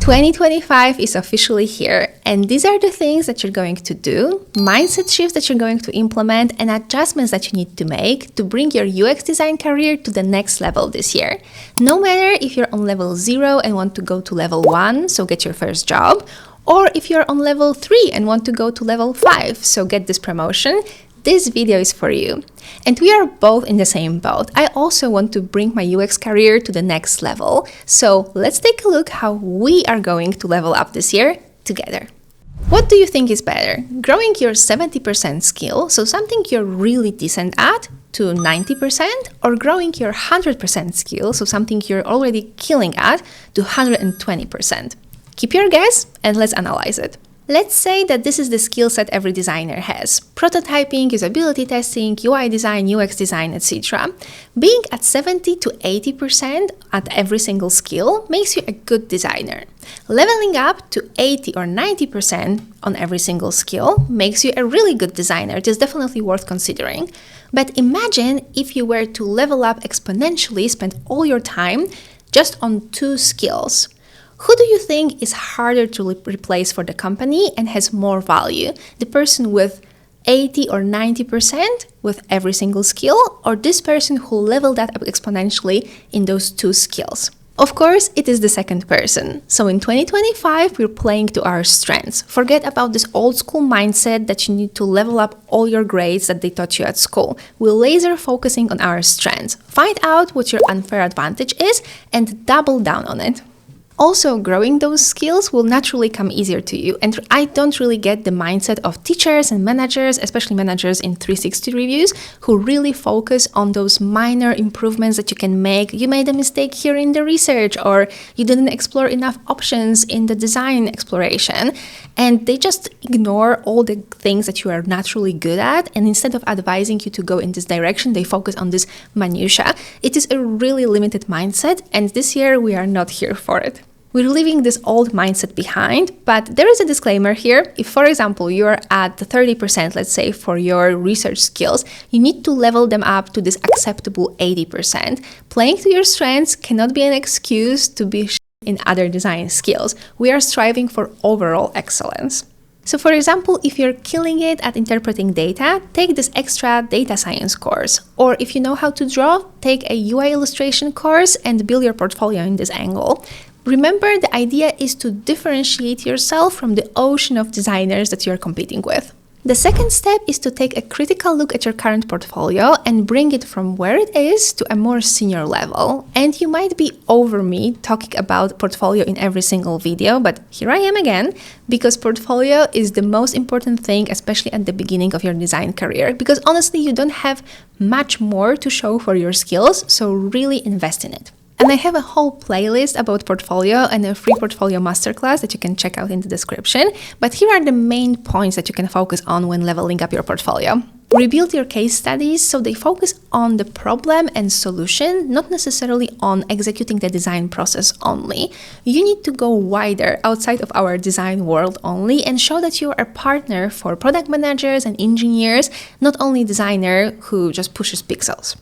2025 is officially here, and these are the things that you're going to do, mindset shifts that you're going to implement, and adjustments that you need to make to bring your UX design career to the next level this year. No matter if you're on level 0 and want to go to level 1, so get your first job, or if you're on level 3 and want to go to level 5, so get this promotion, this video is for you. And we are both in the same boat. I also want to bring my UX career to the next level. So let's take a look how we are going to level up this year together. What do you think is better? Growing your 70% skill, so something you're really decent at, to 90%, or growing your 100% skill, so something you're already killing at, to 120%? Keep your guess and let's analyze it. Let's say that this is the skill set every designer has: prototyping, usability testing, UI design, UX design, etc. Being at 70 to 80% at every single skill makes you a good designer. Leveling up to 80 or 90% on every single skill makes you a really good designer. It is definitely worth considering. But imagine if you were to level up exponentially, spend all your time just on 2 skills. Who do you think is harder to replace for the company and has more value? The person with 80 or 90% with every single skill, or this person who leveled that up exponentially in those 2 skills? Of course, it is the second person. So in 2025, we're playing to our strengths. Forget about this old school mindset that you need to level up all your grades that they taught you at school. We're laser focusing on our strengths. Find out what your unfair advantage is and double down on it. Also, growing those skills will naturally come easier to you. And I don't really get the mindset of teachers and managers, especially managers in 360 reviews, who really focus on those minor improvements that you can make. You made a mistake here in the research, or you didn't explore enough options in the design exploration. And they just ignore all the things that you are naturally good at. And instead of advising you to go in this direction, they focus on this minutia. It is a really limited mindset. And this year we are not here for it. We're leaving this old mindset behind, but there is a disclaimer here. If, for example, you're at the 30%, let's say, for your research skills, you need to level them up to this acceptable 80%. Playing to your strengths cannot be an excuse to be in other design skills. We are striving for overall excellence. So, for example, if you're killing it at interpreting data, take this extra data science course. Or if you know how to draw, take a UI illustration course and build your portfolio in this angle. Remember, the idea is to differentiate yourself from the ocean of designers that you're competing with. The second step is to take a critical look at your current portfolio and bring it from where it is to a more senior level. And you might be over me talking about portfolio in every single video, but here I am again, because portfolio is the most important thing, especially at the beginning of your design career, because honestly, you don't have much more to show for your skills, so really invest in it. And I have a whole playlist about portfolio and a free portfolio masterclass that you can check out in the description. But here are the main points that you can focus on when leveling up your portfolio. Rebuild your case studies so they focus on the problem and solution, not necessarily on executing the design process only. You need to go wider outside of our design world only and show that you are a partner for product managers and engineers, not only designer who just pushes pixels.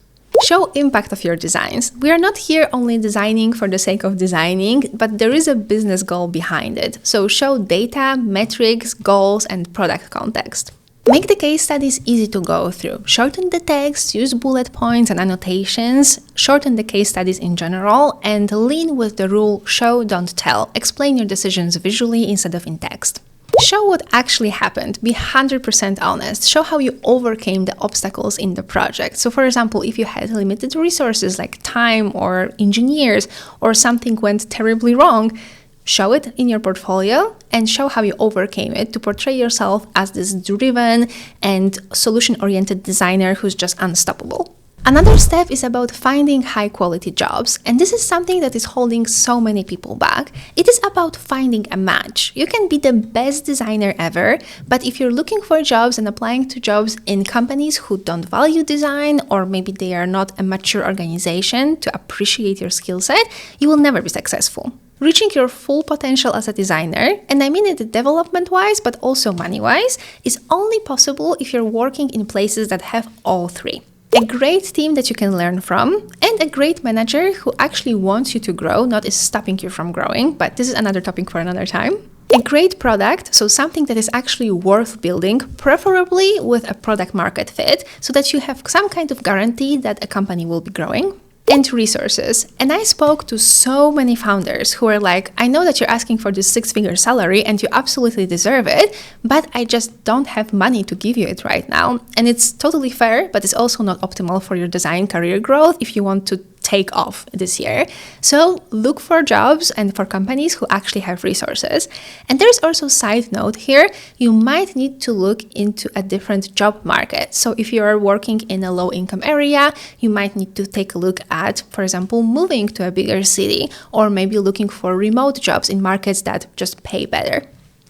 Show impact of your designs. We are not here only designing for the sake of designing, but there is a business goal behind it. So show data, metrics, goals, and product context. Make the case studies easy to go through. Shorten the text, use bullet points and annotations, shorten the case studies in general, and lean with the rule show, don't tell. Explain your decisions visually instead of in text. Show what actually happened. Be 100% honest. Show how you overcame the obstacles in the project. So, for example, if you had limited resources like time or engineers, or something went terribly wrong, show it in your portfolio and show how you overcame it to portray yourself as this driven and solution-oriented designer who's just unstoppable. Another step is about finding high-quality jobs, and this is something that is holding so many people back. It is about finding a match. You can be the best designer ever, but if you're looking for jobs and applying to jobs in companies who don't value design, or maybe they are not a mature organization to appreciate your skill set, you will never be successful. Reaching your full potential as a designer, and I mean it development-wise, but also money-wise, is only possible if you're working in places that have all three. a great team that you can learn from, and a great manager who actually wants you to grow, not is stopping you from growing, but this is another topic for another time. A great product, so something that is actually worth building, preferably with a product market fit, so that you have some kind of guarantee that a company will be growing. And resources. And I spoke to so many founders who are like, I know that you're asking for this 6-figure salary and you absolutely deserve it, but I just don't have money to give you it right now. And it's totally fair, but it's also not optimal for your design career growth if you want to take off this year. So look for jobs and for companies who actually have resources. And there's also a side note here, you might need to look into a different job market. So if you are working in a low income area, you might need to take a look at, for example, moving to a bigger city, or maybe looking for remote jobs in markets that just pay better.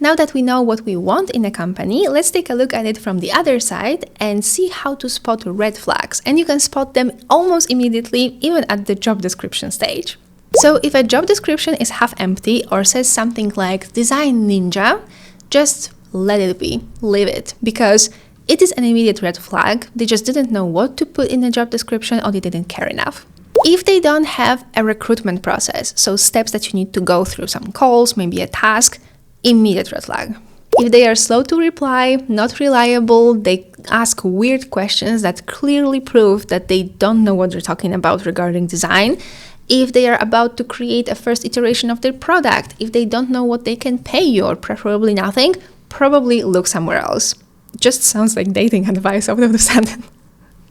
Now that we know what we want in a company, let's take a look at it from the other side and see how to spot red flags. And you can spot them almost immediately, even at the job description stage. So if a job description is half empty or says something like design ninja, just let it be, leave it, because it is an immediate red flag. They just didn't know what to put in the job description, or they didn't care enough. If they don't have a recruitment process, so steps that you need to go through, some calls, maybe a task, immediate red flag. If they are slow to reply, not reliable, they ask weird questions that clearly prove that they don't know what they're talking about regarding design. If they are about to create a first iteration of their product, if they don't know what they can pay you, or preferably nothing, probably look somewhere else. Just sounds like dating advice all of a sudden.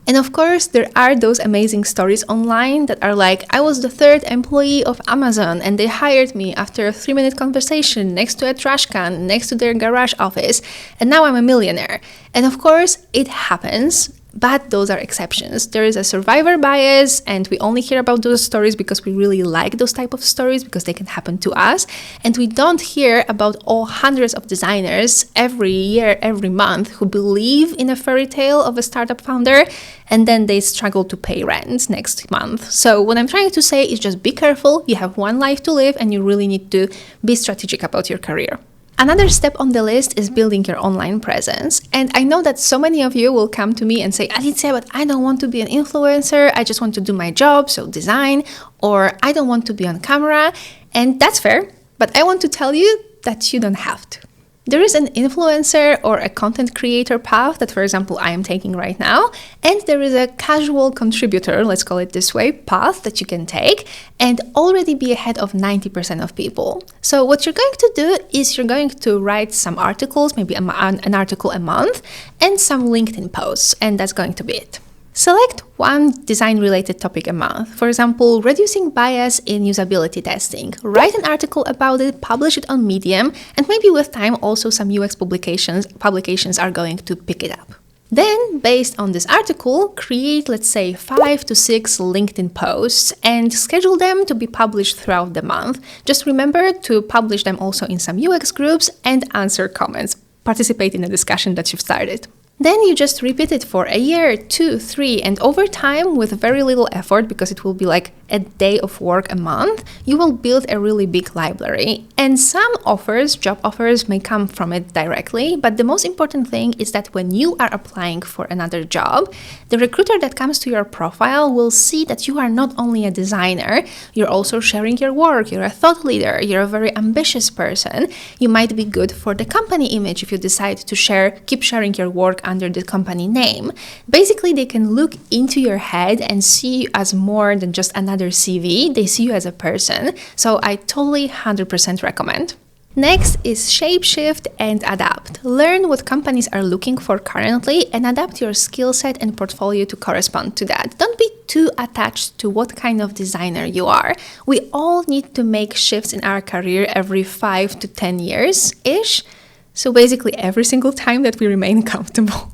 And of course, there are those amazing stories online that are like, I was the 3rd employee of Amazon and they hired me after a 3-minute conversation next to a trash can, next to their garage office, and now I'm a millionaire. And of course, it happens, but those are exceptions. There is a survivor bias, and we only hear about those stories because we really like those type of stories because they can happen to us. And we don't hear about all hundreds of designers every year, every month who believe in a fairy tale of a startup founder and then they struggle to pay rent next month. So what I'm trying to say is just be careful. You have one life to live and you really need to be strategic about your career. Another step on the list is building your online presence. And I know that so many of you will come to me and say, Alicia, but I don't want to be an influencer. I just want to do my job, so design, or I don't want to be on camera. And that's fair, but I want to tell you that you don't have to. There is an influencer or a content creator path that, for example, I am taking right now, and there is a casual contributor, let's call it this way, path that you can take and already be ahead of 90% of people. So what you're going to do is you're going to write some articles, maybe an article a month, and some LinkedIn posts, and that's going to be it. Select one design-related topic a month. For example, reducing bias in usability testing. Write an article about it, publish it on Medium, and maybe with time also some UX publications are going to pick it up. Then, based on this article, create, let's say, 5 to 6 LinkedIn posts and schedule them to be published throughout the month. Just remember to publish them also in some UX groups and answer comments. Participate in the discussion that you've started. Then you just repeat it for a year, 2, 3, and over time, with very little effort, because it will be like a day of work a month, you will build a really big library. And some offers, job offers, may come from it directly, but the most important thing is that when you are applying for another job, the recruiter that comes to your profile will see that you are not only a designer, you're also sharing your work, you're a thought leader, you're a very ambitious person. You might be good for the company image if you decide to keep sharing your work under the company name. Basically, they can look into your head and see you as more than just another CV. They see you as a person. So I totally 100% recommend. Next is Shapeshift and Adapt. Learn what companies are looking for currently and adapt your skill set and portfolio to correspond to that. Don't be too attached to what kind of designer you are. We all need to make shifts in our career every 5 to 10 years-ish. So basically every single time that we remain comfortable.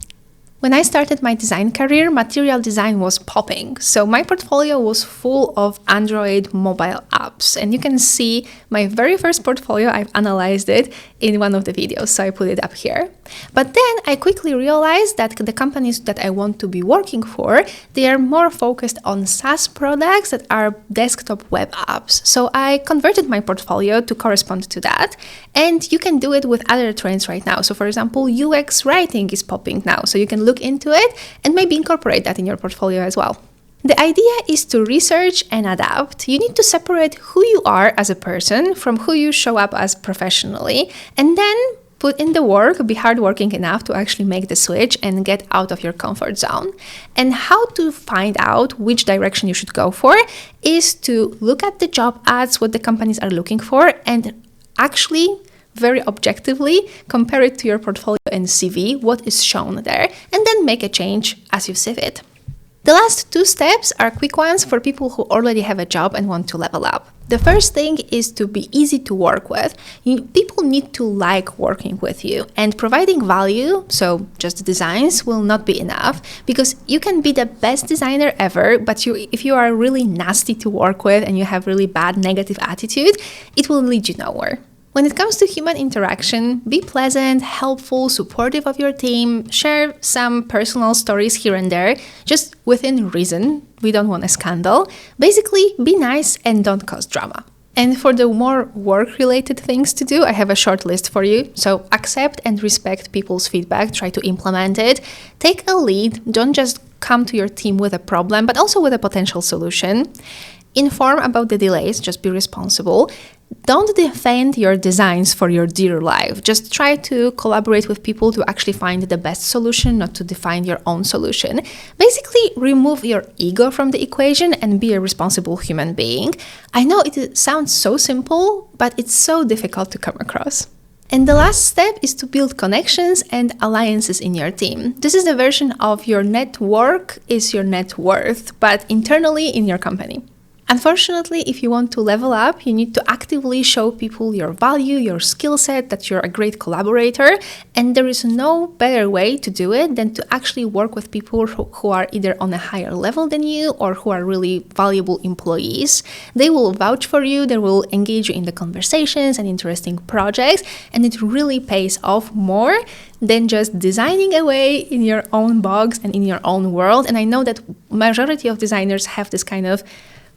When I started my design career, material design was popping. So my portfolio was full of Android mobile apps. And you can see my very first portfolio, I've analyzed it in one of the videos. So I put it up here. But then I quickly realized that the companies that I want to be working for, they are more focused on SaaS products that are desktop web apps. So I converted my portfolio to correspond to that. And you can do it with other trends right now. So for example, UX writing is popping now. So you can look look into it and maybe incorporate that in your portfolio as well. The idea is to research and adapt. You need to separate who you are as a person from who you show up as professionally, and then put in the work, be hardworking enough to actually make the switch and get out of your comfort zone. And how to find out which direction you should go for is to look at the job ads, what the companies are looking for, and actually very objectively compare it to your portfolio and CV, what is shown there, and then make a change as you see fit. The last 2 steps are quick ones for people who already have a job and want to level up. The first thing is to be easy to work with. People need to like working with you, and providing value, so just designs, will not be enough, because you can be the best designer ever, but if you are really nasty to work with and you have really bad negative attitude, it will lead you nowhere. When it comes to human interaction, be pleasant, helpful, supportive of your team, share some personal stories here and there, just within reason. We don't want a scandal. Basically, be nice and don't cause drama. And for the more work-related things to do, I have a short list for you. So accept and respect people's feedback, try to implement it. Take a lead, don't just come to your team with a problem, but also with a potential solution. Inform about the delays, just be responsible. Don't defend your designs for your dear life. Just try to collaborate with people to actually find the best solution, not to define your own solution. Basically, remove your ego from the equation and be a responsible human being. I know it sounds so simple, but it's so difficult to come across. And the last step is to build connections and alliances in your team. This is the version of your network is your net worth, but internally in your company. Unfortunately, if you want to level up, you need to actively show people your value, your skill set, that you're a great collaborator, and there is no better way to do it than to actually work with people who are either on a higher level than you or who are really valuable employees. They will vouch for you, they will engage you in the conversations and interesting projects, and it really pays off more than just designing away in your own box and in your own world. And I know that majority of designers have this kind of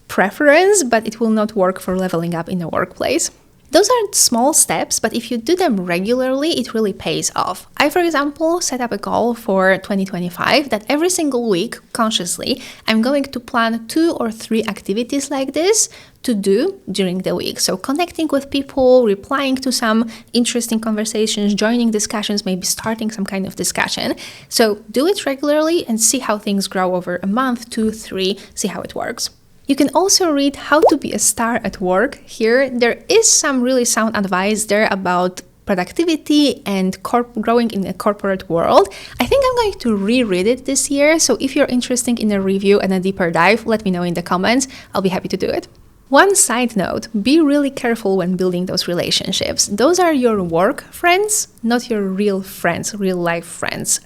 preference, but it will not work for leveling up in the workplace. Those are small steps, but if you do them regularly, it really pays off. I, for example, set up a goal for 2025 that every single week, consciously, I'm going to plan 2 or 3 activities like this to do during the week. So connecting with people, replying to some interesting conversations, joining discussions, maybe starting some kind of discussion. So do it regularly and see how things grow over a month, 2, 3, see how it works. You can also read How to Be a Star at Work. Here, there is some really sound advice there about productivity and growing in a corporate world. I think I'm going to reread it this year, so if you're interested in a review and a deeper dive, let me know in the comments. I'll be happy to do it. One side note, be really careful when building those relationships. Those are your work friends, not your real friends, real life friends,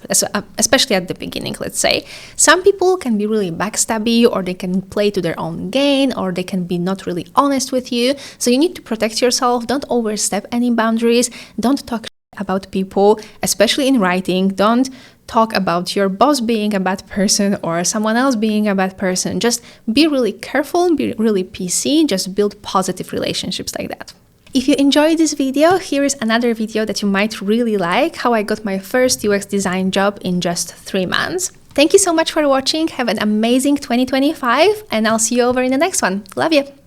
especially at the beginning, let's say. Some people can be really backstabby, or they can play to their own gain, or they can be not really honest with you. So you need to protect yourself. Don't overstep any boundaries. Don't talk about people, especially in writing. Don't talk about your boss being a bad person or someone else being a bad person. Just be really careful, be really PC, just build positive relationships like that. If you enjoyed this video, here is another video that you might really like, how I got my first UX design job in just 3 months. Thank you so much for watching. Have an amazing 2025, and I'll see you over in the next one. Love you!